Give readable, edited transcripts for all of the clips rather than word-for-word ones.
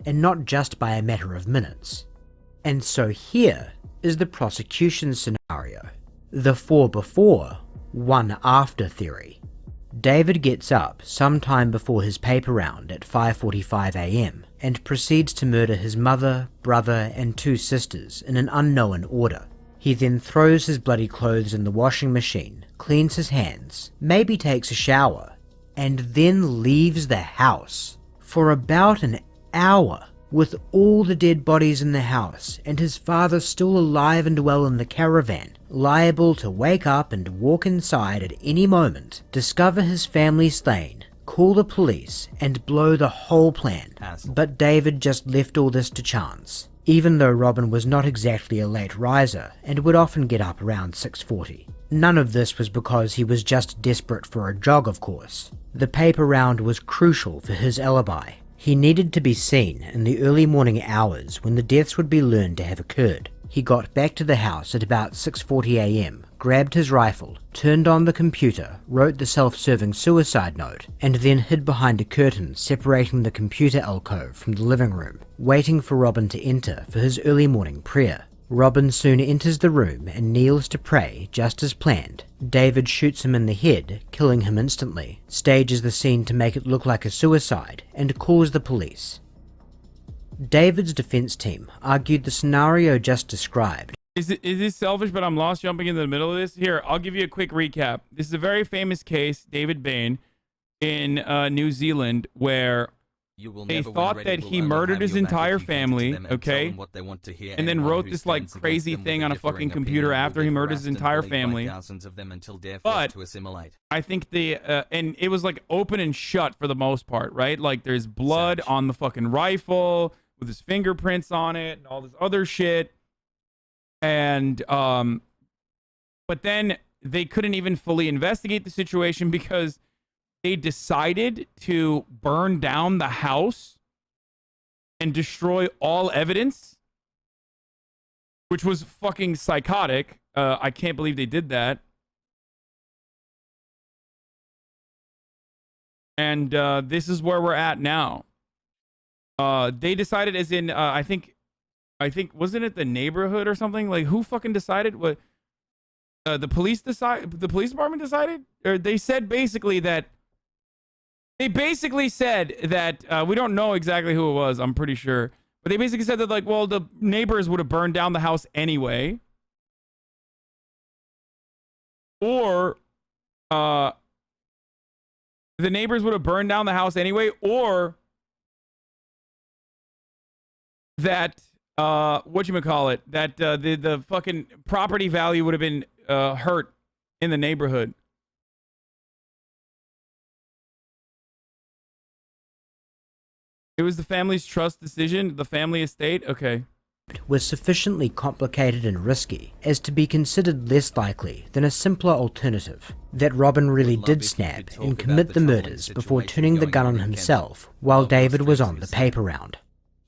and not just by a matter of minutes. And so here is the prosecution scenario. The 4 before, 1 after theory. David gets up sometime before his paper round at 5:45 AM and proceeds to murder his mother, brother and 2 sisters in an unknown order. He then throws his bloody clothes in the washing machine, cleans his hands, maybe takes a shower, and then leaves the house for about an hour with all the dead bodies in the house and his father still alive and well in the caravan, liable to wake up and walk inside at any moment, discover his family slain, call the police and blow the whole plan. But David just left all this to chance, even though Robin was not exactly a late riser and would often get up around 6:40. None of this was because he was just desperate for a jog, of course. The paper round was crucial for his alibi. He needed to be seen in the early morning hours when the deaths would be learned to have occurred. He got back to the house at about 6:40 AM, grabbed his rifle, turned on the computer, wrote the self-serving suicide note, and then hid behind a curtain separating the computer alcove from the living room, waiting for Robin to enter for his early morning prayer. Robin soon enters the room and kneels to pray just as planned. David shoots him in the head, killing him instantly, stages the scene to make it look like a suicide, and calls the police. David's defense team argued the scenario just described. Is this selfish, but I'm lost jumping in the middle of this? Here, I'll give you a quick recap. This is a very famous case, David Bain, in New Zealand, where they thought that he murdered his entire family, okay? And then wrote this like crazy thing on a fucking computer after he murdered his entire family. But I think and it was like open and shut for the most part, right? Like there's blood on the fucking rifle with his fingerprints on it and all this other shit. And but then they couldn't even fully investigate the situation because they decided to burn down the house and destroy all evidence, which was fucking psychotic. I can't believe they did that. And this is where we're at now. They decided, as in, I think, wasn't it the neighborhood or something? Like, who fucking decided? What? The police department decided, or they said basically that. They basically said that, we don't know exactly who it was, I'm pretty sure. But they basically said that, like, well, the neighbors would have burned down the house anyway. Or, the neighbors would have burned down the house anyway, or that, whatchamacallit, that, the fucking property value would have been, hurt in the neighborhood. It was the family's trust decision, the family estate? Okay. Was sufficiently complicated and risky as to be considered less likely than a simpler alternative, that Robin really did snap and commit the murders before turning the gun on himself while David was on the paper round.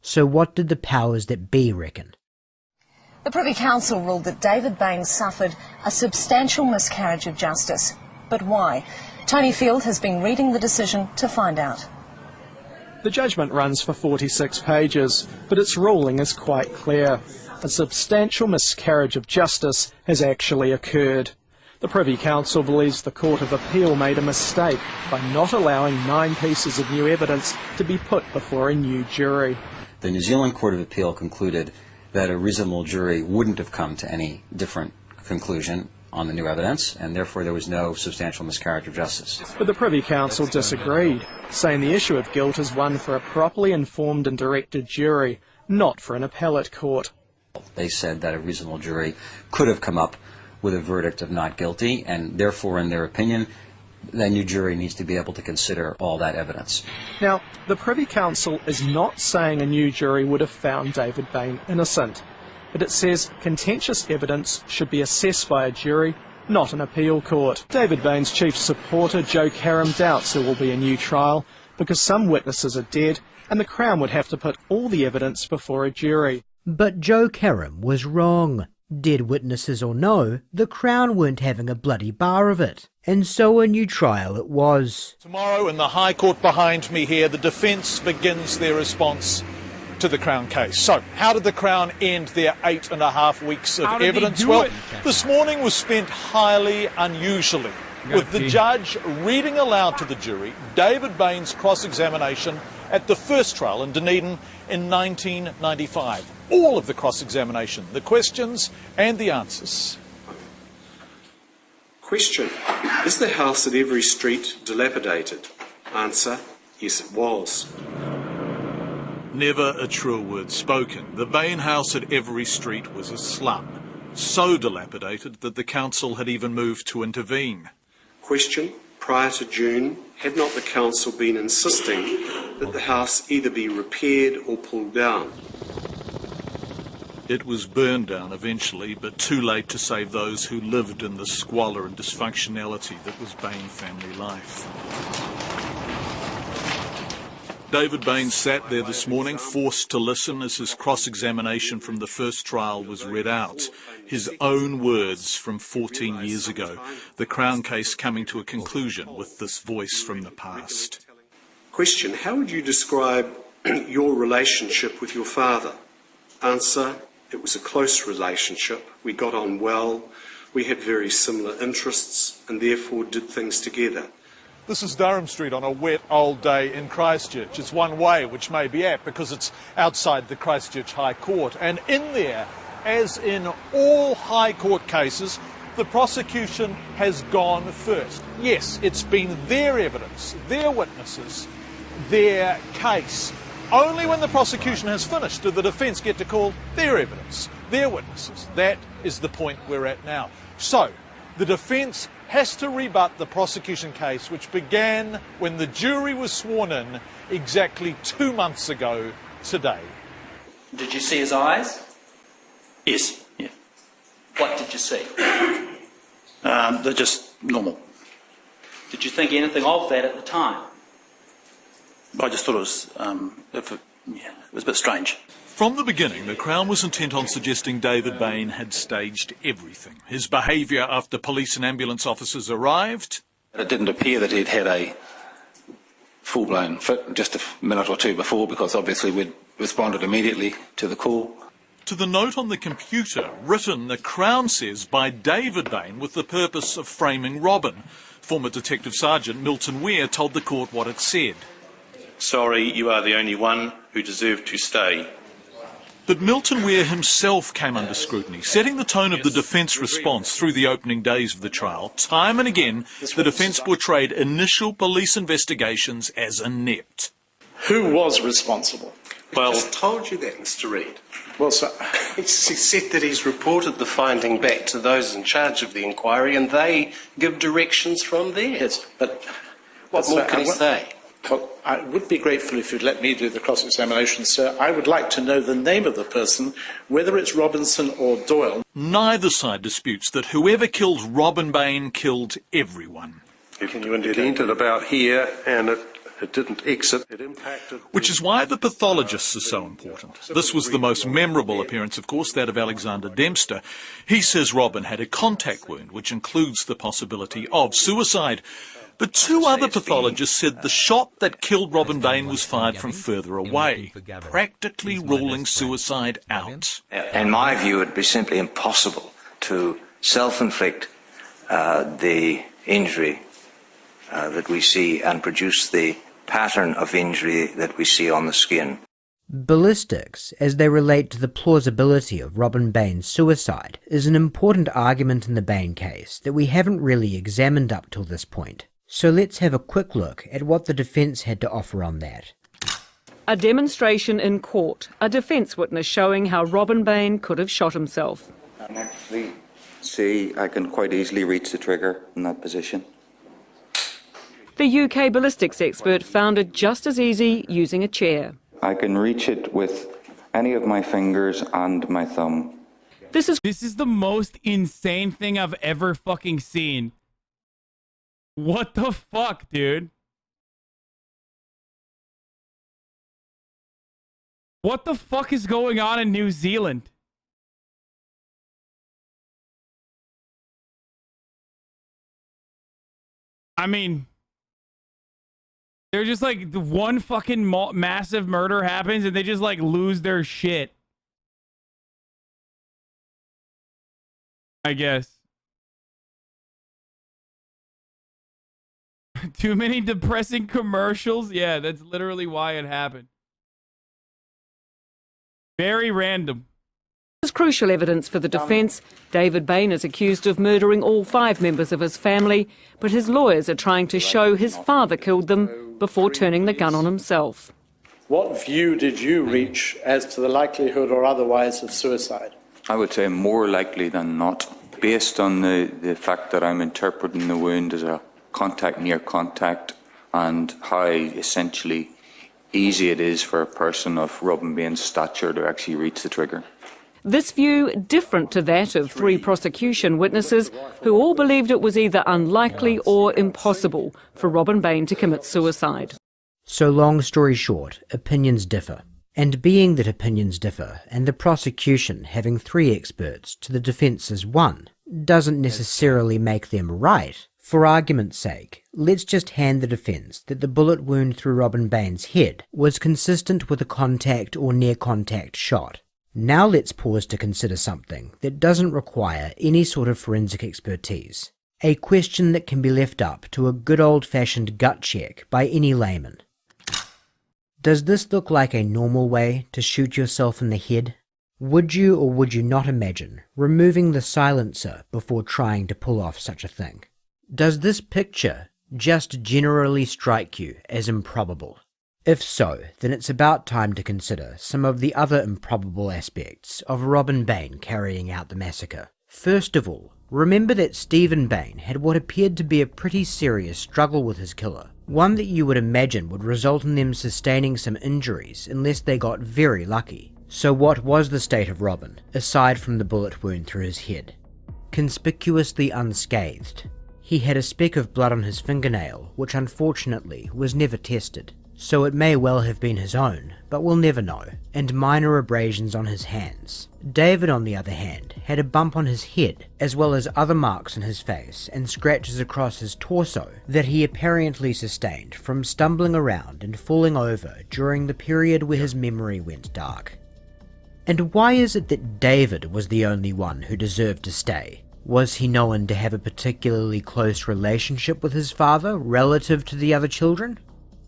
So what did the powers that be reckon? The Privy Council ruled that David Bain suffered a substantial miscarriage of justice. But why? Tony Field has been reading the decision to find out. The judgment runs for 46 pages, but its ruling is quite clear. A substantial miscarriage of justice has actually occurred. The Privy Council believes the Court of Appeal made a mistake by not allowing 9 pieces of new evidence to be put before a new jury. The New Zealand Court of Appeal concluded that a reasonable jury wouldn't have come to any different conclusion on the new evidence, and therefore there was no substantial miscarriage of justice. But the Privy Council disagreed, saying the issue of guilt is one for a properly informed and directed jury, not for an appellate court. They said that a reasonable jury could have come up with a verdict of not guilty, and therefore, in their opinion, the new jury needs to be able to consider all that evidence. Now, the Privy Council is not saying a new jury would have found David Bain innocent, but it says contentious evidence should be assessed by a jury, not an appeal court. David Bain's chief supporter, Joe Karam, doubts there will be a new trial because some witnesses are dead and the Crown would have to put all the evidence before a jury. But Joe Karam was wrong. Dead witnesses or no, the Crown weren't having a bloody bar of it. And so a new trial it was. Tomorrow in the High Court behind me here, the defence begins their response to the Crown case. So, how did the Crown end their 8.5 weeks of evidence? Well, this morning was spent highly unusually, with the judge reading aloud to the jury David Bain's cross-examination at the first trial in Dunedin in 1995. All of the cross-examination, the questions and the answers. Question: is the house at Every Street dilapidated? Answer: yes, it was. Never a truer word spoken. The Bain house at Every Street was a slum, so dilapidated that the council had even moved to intervene. Question: prior to June, had not the council been insisting that the house either be repaired or pulled down? It was burned down eventually, but too late to save those who lived in the squalor and dysfunctionality that was Bain family life. David Bain sat there this morning, forced to listen as his cross-examination from the first trial was read out. His own words from 14 years ago, the Crown case coming to a conclusion with this voice from the past. Question: how would you describe your relationship with your father? Answer: it was a close relationship. We got on well. We had very similar interests and therefore did things together. This is Durham Street on a wet old day in Christchurch. It's one way, which may be apt because it's outside the Christchurch High Court. And in there, as in all High Court cases, the prosecution has gone first. Yes, it's been their evidence, their witnesses, their case. Only when the prosecution has finished did the defence get to call their evidence, their witnesses. That is the point we're at now. So, the defence has to rebut the prosecution case, which began when the jury was sworn in exactly 2 months ago today. Did you see his eyes? Yes, yeah. What did you see? They're just normal. Did you think anything of that at the time? I just thought it was, it was a bit strange. From the beginning, the Crown was intent on suggesting David Bain had staged everything. His behaviour after police and ambulance officers arrived. It didn't appear that he'd had a full-blown fit just a minute or two before, because obviously we'd responded immediately to the call. To the note on the computer, written, the Crown says, by David Bain with the purpose of framing Robin. Former Detective Sergeant Milton Weir told the court what it said. Sorry, you are the only one who deserved to stay. But Milton Weir himself came under scrutiny, setting the tone of the defence response through the opening days of the trial. Time and again, the defence portrayed initial police investigations as inept. Who was responsible? Well, I just told you that, Mr. Reid. Well, sir, he said that he's reported the finding back to those in charge of the inquiry and they give directions from there. Yes, but what more can he say? Well, I would be grateful if you'd let me do the cross-examination, sir. I would like to know the name of the person, whether it's Robinson or Doyle. Neither side disputes that whoever killed Robin Bain killed everyone. Can you indicate? It entered about here and it didn't exit. It impacted. Which is why the pathologists are so important. This was the most memorable appearance, of course, that of Alexander Dempster. He says Robin had a contact wound, which includes the possibility of suicide. But two other pathologists said the shot that killed Robin Bain was fired from further away, practically ruling suicide out. In my view, it would be simply impossible to self-inflict the injury that we see and produce the pattern of injury that we see on the skin. Ballistics, as they relate to the plausibility of Robin Bain's suicide, is an important argument in the Bain case that we haven't really examined up till this point. So let's have a quick look at what the defence had to offer on that. A demonstration in court, a defence witness showing how Robin Bain could have shot himself. I can actually see I can quite easily reach the trigger in that position. The UK ballistics expert found it just as easy using a chair. I can reach it with any of my fingers and my thumb. This is the most insane thing I've ever fucking seen. What the fuck, dude? What the fuck is going on in New Zealand? I mean, They're just like, the one fucking massive murder happens and they just like lose their shit. I guess. Too many depressing commercials? Yeah, that's literally why it happened. Very random. As crucial evidence for the defence, David Bain is accused of murdering all 5 members of his family, but his lawyers are trying to show his father killed them before turning the gun on himself. What view did you reach as to the likelihood or otherwise of suicide? I would say more likely than not, based on the fact that I'm interpreting the wound as a contact, near contact, and how essentially easy it is for a person of Robin Bain's stature to actually reach the trigger. This view different to that of 3 prosecution witnesses who all believed it was either unlikely or impossible for Robin Bain to commit suicide. So long story short, opinions differ. And being that opinions differ, and the prosecution having 3 experts to the defence's 1, doesn't necessarily make them right. For argument's sake, let's just hand the defence that the bullet wound through Robin Bain's head was consistent with a contact or near-contact shot. Now let's pause to consider something that doesn't require any sort of forensic expertise. A question that can be left up to a good old-fashioned gut check by any layman. Does this look like a normal way to shoot yourself in the head? Would you or would you not imagine removing the silencer before trying to pull off such a thing? Does this picture just generally strike you as improbable? If so, then it's about time to consider some of the other improbable aspects of Robin Bain carrying out the massacre. First of all, remember that Stephen Bain had what appeared to be a pretty serious struggle with his killer, one that you would imagine would result in them sustaining some injuries unless they got very lucky. So what was the state of Robin, aside from the bullet wound through his head? Conspicuously unscathed. He had a speck of blood on his fingernail, which unfortunately was never tested. So it may well have been his own, but we'll never know, and minor abrasions on his hands. David, on the other hand, had a bump on his head, as well as other marks on his face and scratches across his torso that he apparently sustained from stumbling around and falling over during the period where his memory went dark. And why is it that David was the only one who deserved to stay? Was he known to have a particularly close relationship with his father relative to the other children?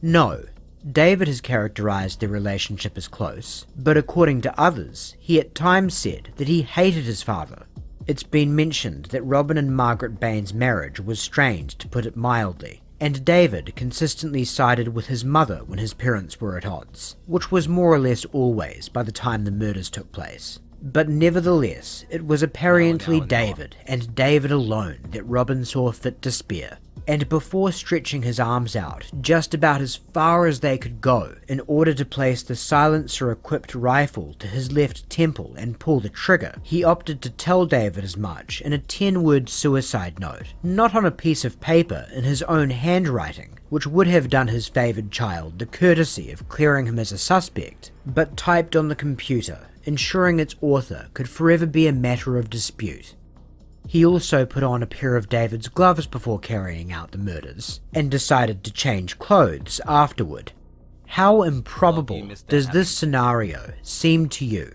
No. David has characterized their relationship as close, but according to others, he at times said that he hated his father. It's been mentioned that Robin and Margaret Bain's marriage was strained, to put it mildly, and David consistently sided with his mother when his parents were at odds, which was more or less always by the time the murders took place. But nevertheless, it was apparently David, and David alone, that Robin saw fit to spare. And before stretching his arms out just about as far as they could go in order to place the silencer-equipped rifle to his left temple and pull the trigger, he opted to tell David as much in a 10-word suicide note, not on a piece of paper in his own handwriting, which would have done his favoured child the courtesy of clearing him as a suspect, but typed on the computer, ensuring its author could forever be a matter of dispute. He also put on a pair of David's gloves before carrying out the murders, and decided to change clothes afterward. How improbable does this scenario seem to you?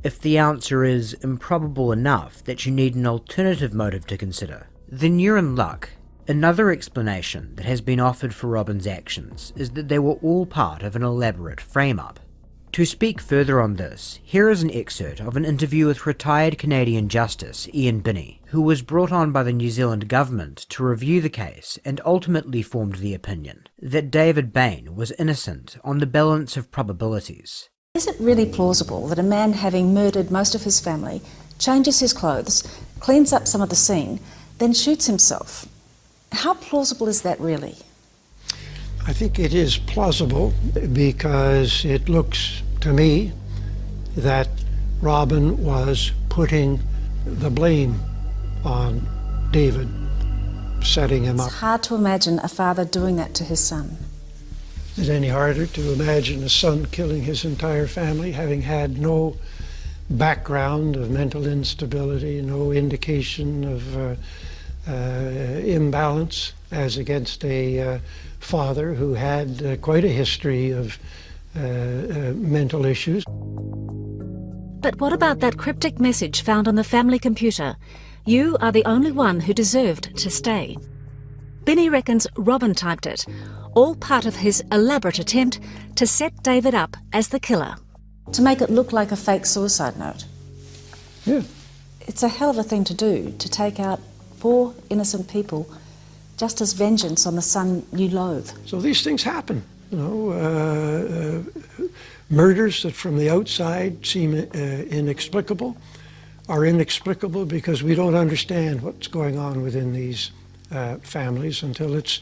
If the answer is improbable enough that you need an alternative motive to consider, then you're in luck. Another explanation that has been offered for Robin's actions is that they were all part of an elaborate frame-up. To speak further on this, here is an excerpt of an interview with retired Canadian Justice Ian Binney, who was brought on by the New Zealand government to review the case and ultimately formed the opinion that David Bain was innocent on the balance of probabilities. Is it really plausible that a man having murdered most of his family changes his clothes, cleans up some of the scene, then shoots himself? How plausible is that really? I think it is plausible because it looks to me that Robin was putting the blame on David, setting him up. It's hard to imagine a father doing that to his son. Is it any harder to imagine a son killing his entire family, having had no background of mental instability, no indication of imbalance as against a father who had quite a history of mental issues. But what about that cryptic message found on the family computer? You are the only one who deserved to stay. Binney reckons Robin typed it, all part of his elaborate attempt to set David up as the killer. To make it look like a fake suicide note. Yeah. It's a hell of a thing to do, to take out 4 innocent people just as vengeance on the son you loathe. So these things happen, you know, murders that from the outside seem inexplicable are inexplicable because we don't understand what's going on within these families until it's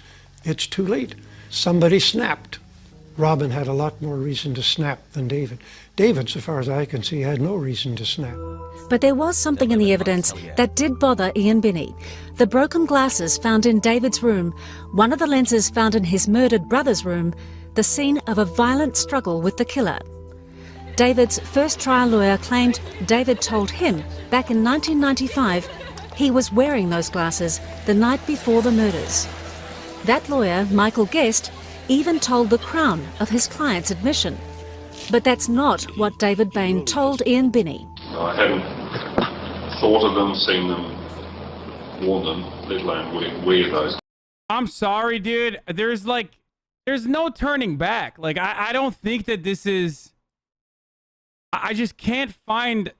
too late. Somebody snapped. Robin had a lot more reason to snap than David. David, so far as I can see, had no reason to snap. But there was something in the evidence that did bother Ian Binney. The broken glasses found in David's room, one of the lenses found in his murdered brother's room, the scene of a violent struggle with the killer. David's first trial lawyer claimed David told him back in 1995 he was wearing those glasses the night before the murders. That lawyer, Michael Guest, even told the Crown of his client's admission. But that's not what David Bain told Ian Binney. I haven't thought of them, seen them, worn them, let alone wear those. I'm sorry, dude. There's no turning back. Like, I don't think that this is... I just can't find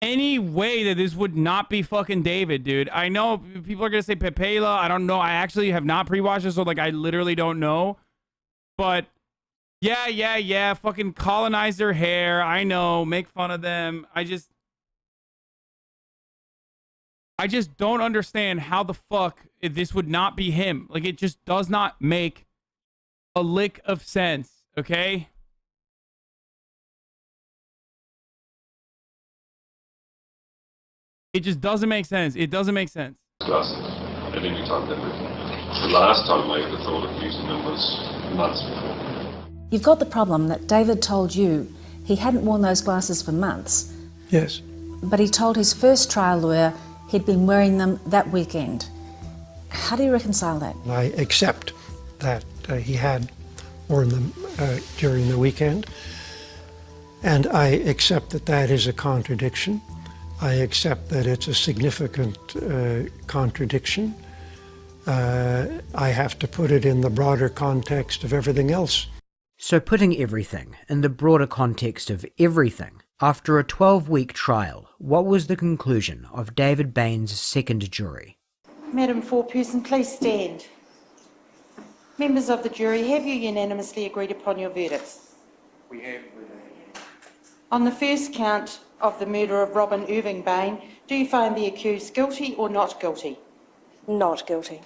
any way that this would not be fucking David, dude. I know people are going to say Pepela. I don't know. I actually have not pre-watched this, so, like, I literally don't know. But, yeah. Fucking colonize their hair. I know. Make fun of them. I just don't understand how the fuck this would not be him. Like, it just does not make a lick of sense, okay? It just doesn't make sense. It doesn't make sense. Glasses at any time that the last time I ever thought of using them was months before. You've got the problem that David told you he hadn't worn those glasses for months. Yes. But he told his first trial lawyer he'd been wearing them that weekend. How do you reconcile that? I accept that he had worn them during the weekend, and I accept that that is a contradiction. I accept that it's a significant contradiction. I have to put it in the broader context of everything else. So putting everything in the broader context of everything, after a 12-week trial, what was the conclusion of David Bain's second jury? Madam Foreperson, please stand. Members of the jury, have you unanimously agreed upon your verdicts? We have. On the first count of the murder of Robin Irving Bain, do you find the accused guilty or not guilty? Not guilty.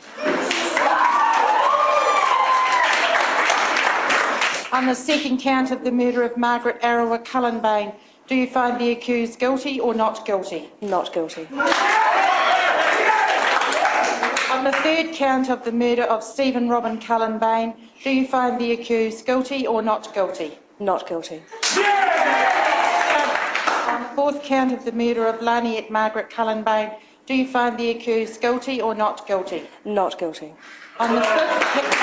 On the second count of the murder of Margaret Arawa Cullen Bain, do you find the accused guilty or not guilty? Not guilty. On the third count of the murder of Stephen Robin Cullen Bain, do you find the accused guilty or not guilty? Not guilty. On the fourth count of the murder of Laniet Margaret Cullen Bain, do you find the accused guilty or not guilty? Not guilty. On the fifth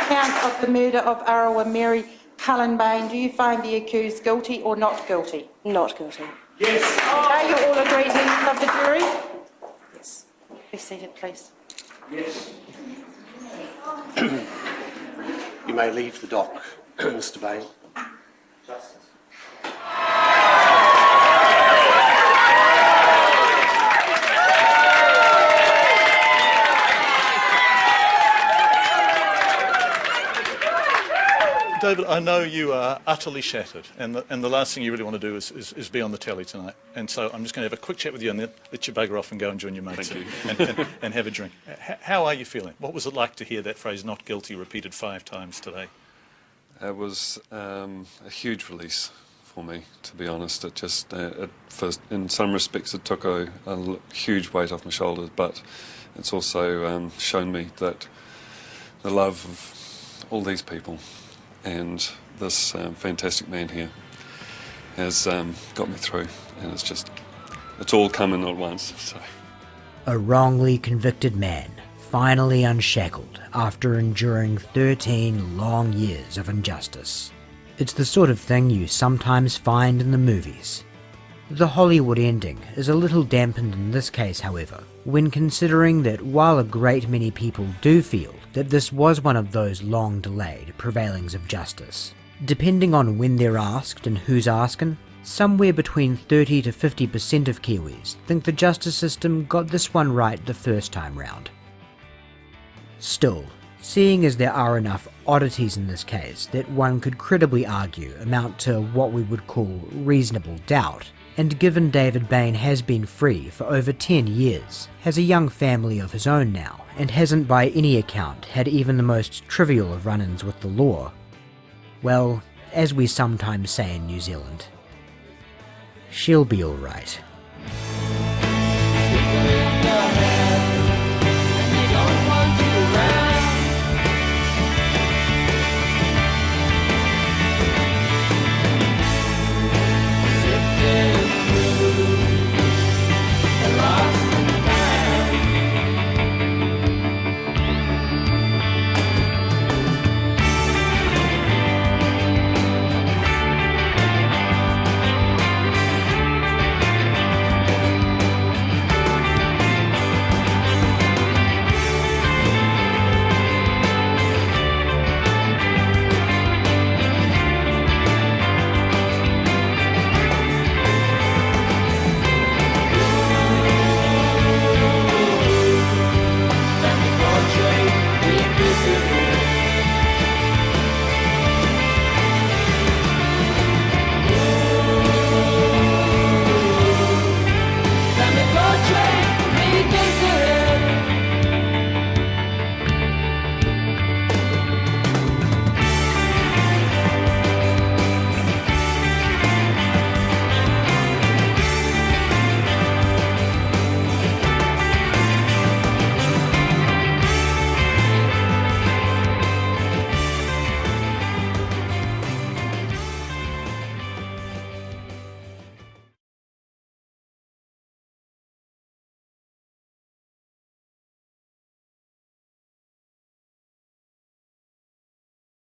count of the murder of Arawa Mary Cullen Bain, do you find the accused guilty or not guilty? Not guilty. Yes. Are you all agreed, members of the jury? Yes. Be seated, please. Yes. You may leave the dock, Mr. Bain. Justice. David, I know you are utterly shattered, and the last thing you really want to do is be on the telly tonight. And so I'm just going to have a quick chat with you and then let you bugger off and go and join your mates and have a drink. How are you feeling? What was it like to hear that phrase, not guilty, repeated 5 times today? It was a huge release for me, to be honest. It just, in some respects, it took a huge weight off my shoulders, but it's also shown me that the love of all these people and this fantastic man here has got me through, and it's all coming at once. So A wrongly convicted man, finally unshackled after enduring 13 long years of injustice. It's the sort of thing you sometimes find in the movies. The Hollywood ending is a little dampened in this case, however, when considering that while a great many people do feel that this was one of those long-delayed prevailings of justice, depending on when they're asked and who's asking, somewhere between 30 to 50% of Kiwis think the justice system got this one right the first time round. Still, seeing as there are enough oddities in this case that one could credibly argue amount to what we would call reasonable doubt, and given David Bain has been free for over 10 years, has a young family of his own now, and hasn't by any account had even the most trivial of run-ins with the law, well, as we sometimes say in New Zealand, she'll be alright.